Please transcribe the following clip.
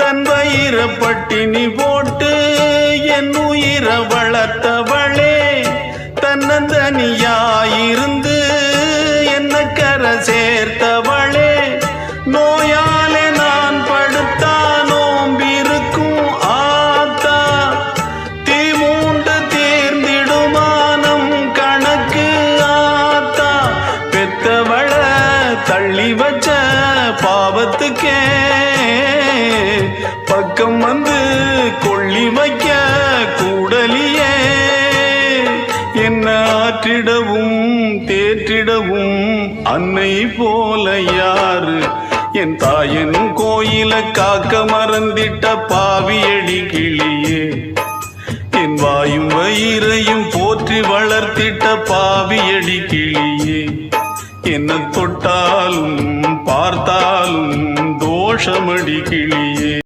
தன் வயிற பட்டினி போட்டு என் உயிர வளர்த்தவளே, தன்னந்தனியாயிருந்து என்ன கரை சேர்த்தவளே, நோயாலே நான் படுத்தா நோம்பிருக்கும் ஆத்தா, தீ மூண்டு தீர்ந்திடுமானம் கணக்கு ஆத்தா, பெத்தவள தள்ளி வச்ச பாவத்துக்கே பக்கம் வந்து கொள்ளி வைக்க கூடலியே, என்ன ஆற்றிடவும் தேற்றிடவும் அன்னை போல யாரு, என் தாயன் கோயில காக்க மறந்திட்ட பாவியடி கிளியே, என் வாயும் வயிறையும் போற்றி வளர்த்திட்ட பாவியடி கிளியே, என்ன தொட்டாலும் பார்த்தாலும் தோஷமடி கிளியே.